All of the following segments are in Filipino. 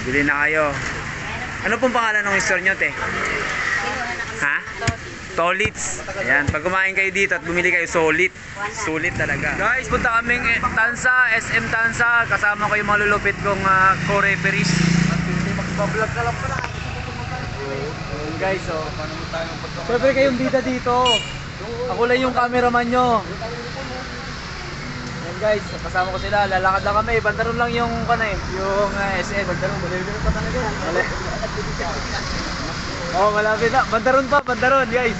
Bili na kayo. Ano pong pangalan ng store nyo, te? Ha? Tolits. Ayan, pag kumain kayo dito at bumili kayo, solid. Sulit talaga. Guys, punta kaming Tansa, SM Tansa. Kasama ko yung mga lulupit kong co-referees. Mag-vlog ka lang pala. Guys, oh. Siyempre kayong bida dito. Ako lang yung cameraman nyo. Ayan guys, kasama ko sila. Lalakad lang kami. Bandaron lang yung yung SM. Bandaron, malilito pa talaga. Oh, malapit na. Bandaron pa, bandaron guys.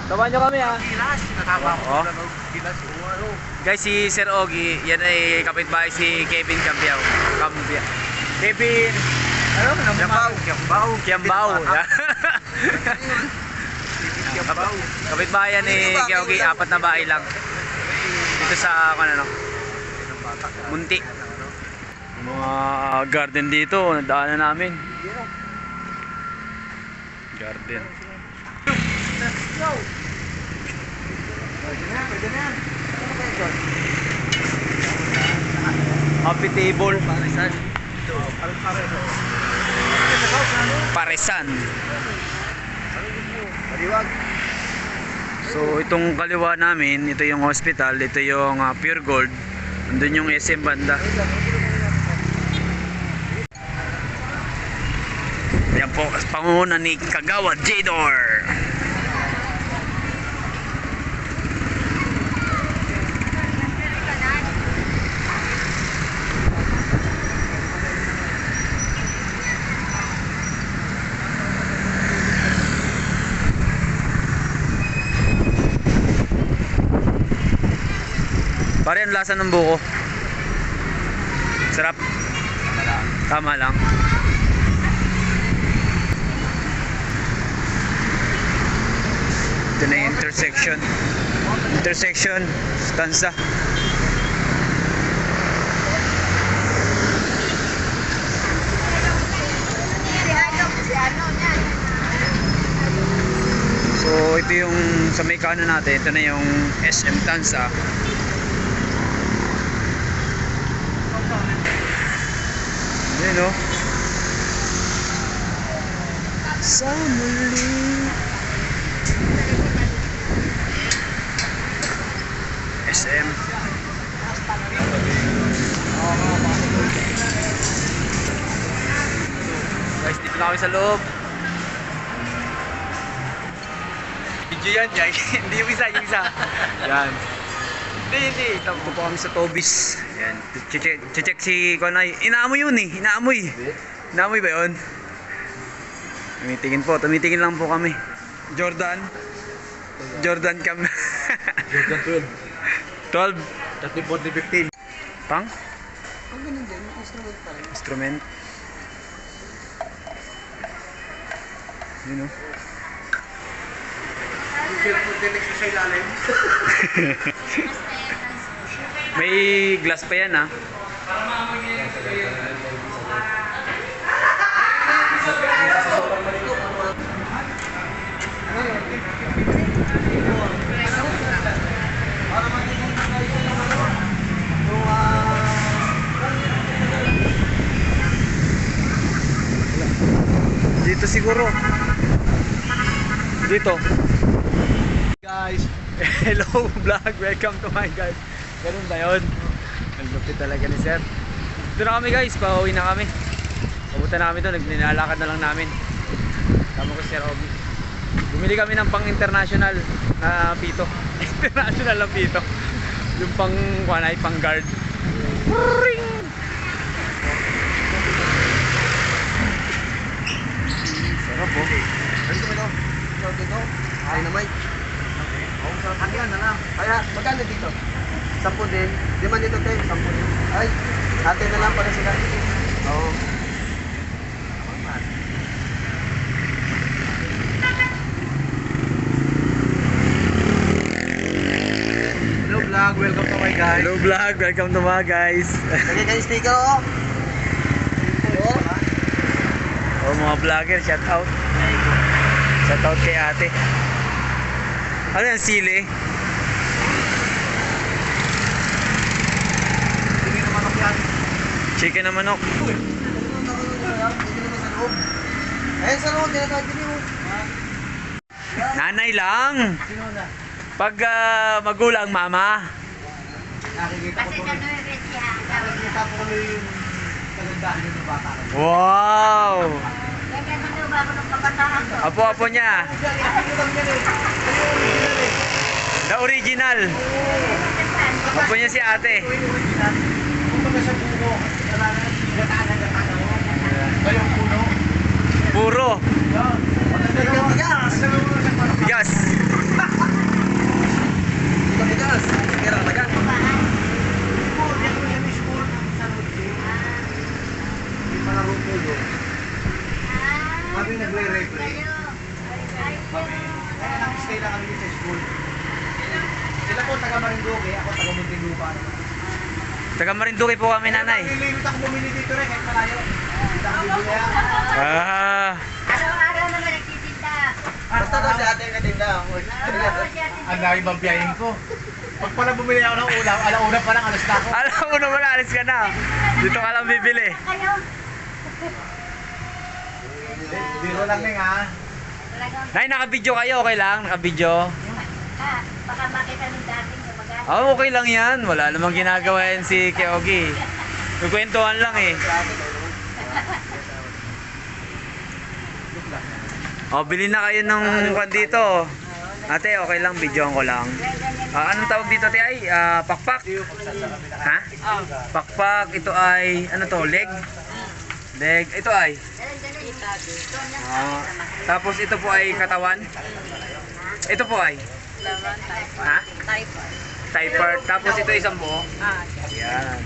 Tamaan nyo kami ha. Oh. Guys, si Sir Ogie, yan ay kapitbahay si Kevin Cambiao. Kevin, ano? Kiambao. Kapitbahay ni Ogie, 4 na bahay lang. Dito sa Munti. Mga garden dito, nadaanan namin. Garden. Let's go. Pwede na. Happy table. Paresan. So itong kaliwa namin, ito yung hospital, ito yung Pure Gold. Andun yung SM banda. Yan po, pangunguna ni Kagawa Jador. Pare, ang lasa ng buko. Sarap. Tama lang. Ito na yung intersection. Stanza. So ito yung sa may kanan natin. Ito na yung SM Tansa. Ayan o. Sa muli. SM. Guys, dito na kami sa loob. Video yan, Jai. Hindi yung isa. Yan. Hindi. Ito po kami sa Tobis. Yan. Check si Konay. Inaamoy yun eh. Inaamoy ba yun? Tumitingin lang po kami. Jordan Cam. Jordan 12. 13, 14, 15. Pang? Ang ganun din, instrument pa rin. Instrument. Yun o. Sa ilalim. May glass pa yan ha. Dito siguro. Dito. Guys, hello vlog, welcome to my guys. Ganun ba yun? Ang lupit talaga ni sir. Dito na kami guys, pauwi na kami. Papunta na kami doon, nilalakad na lang namin. Tama ko si Sir Ogie. Bumili kami ng pang international na pito. International na pito. Yung pang guard. Ring! Sarap po. Ano ito? Ito? Ay na Mike. Hatian na lang. Kaya, magkano dito? 10 din. 5 dito tayo, 10 din. Ay, atin na lang para sila. Oo. Hello vlog, welcome to my guys. Hello vlog, welcome to my guys. Lagay kayo sticker oh. Oh, mga vlogger, shout out. Shout out kay ate. Ano yan, sili? Tingin naman ako yan. Chicken na manok. Hindi naman sa loob. Ayan sa loob, tinatawag din mo. Nanay lang. Sino na? Pag magulang, mama. Nakikita ko tuloy. Nakikita ko tuloy yung kagandahan ng bata. Wow! Apo-apo niya. The original. Apo niya si ate. Kumbaga sa buko, gata-gata mo. Bayong puno. Puro. Bigas! Bigas. Bigas! Kira talaga. Kami nagre-replay. Kami, nag-stay lang kami sa school. Sila po taga Marinduque, ako taga Muntinlupa. Taga Marinduque po kami, nanay. Nililit ako bumili dito rin, kahit malayo. Kita ang bibili yan. Ah. Araw-araw naman nagtitinda. Basta daw si ate yung katinda. Ang dami bang biyahin ko. Pag pala bumili ako ng ulam, alauna pa lang, alas na ako. Alam mo na wala, alis ka na. Dito ka lang bibili. Kayo. Biro lang nga ha. Talagang Nay, naka-video kayo, okay lang? Naka-video. baka makita ng dating sa baga. Ah, okay lang yan. Wala namang ginagawa yan si Keogi. Kukwentuhan lang eh. Oh, bili na kayo ng kwan dito. Ate, okay lang, videoan ko lang. Anong tawag dito, ate? Ay, pakpak. Ha? Pakpak, ito ay, ano to, leg? Leg, ito ay. Tapos ito po ay katawan. Ito po ay. Ha? Thigh part. Tapos ito isang buo. Yan.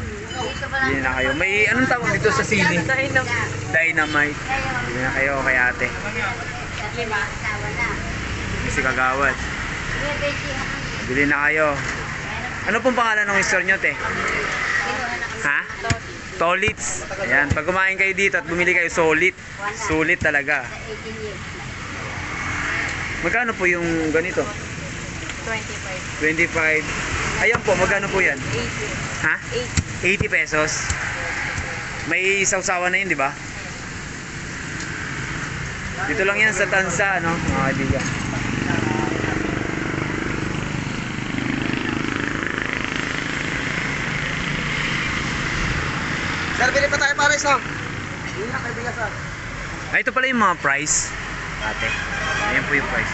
Bili na kayo. May anong tawag dito sa sili? Dynamite. Bili na kayo kay ate. Si Kagawad. Bili na kayo. Ano pong pangalan ng store nyo, te? Ha? Tolits. Ayan. Pag kumain kayo dito at bumili kayo solid. Sulit talaga. Magkano po yung ganito? 25. Ayan po, magkano po yan? 80. Ha? 80 pesos. May sausawan na yun, di ba? Dito lang yan sa Tansa, no? Mga kaibigan. Sir, bili pa tayo para isang. Yun na, kay bigas ah. Ito pala yung mga price. Ate. Ayan po yung price.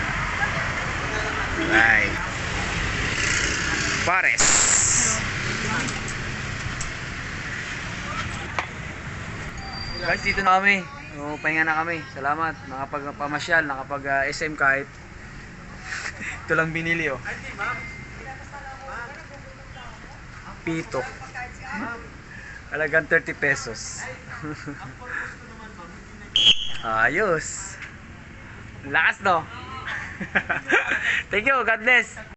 Right. Pares. Guys, dito na kami. O, pahinga na kami. Salamat. Nakapagpamasyal, nakapag-SM kahit. Ito lang binili, oh. Pito. Alagang 30 pesos. Ayos. Lakas, no? Thank you. God bless.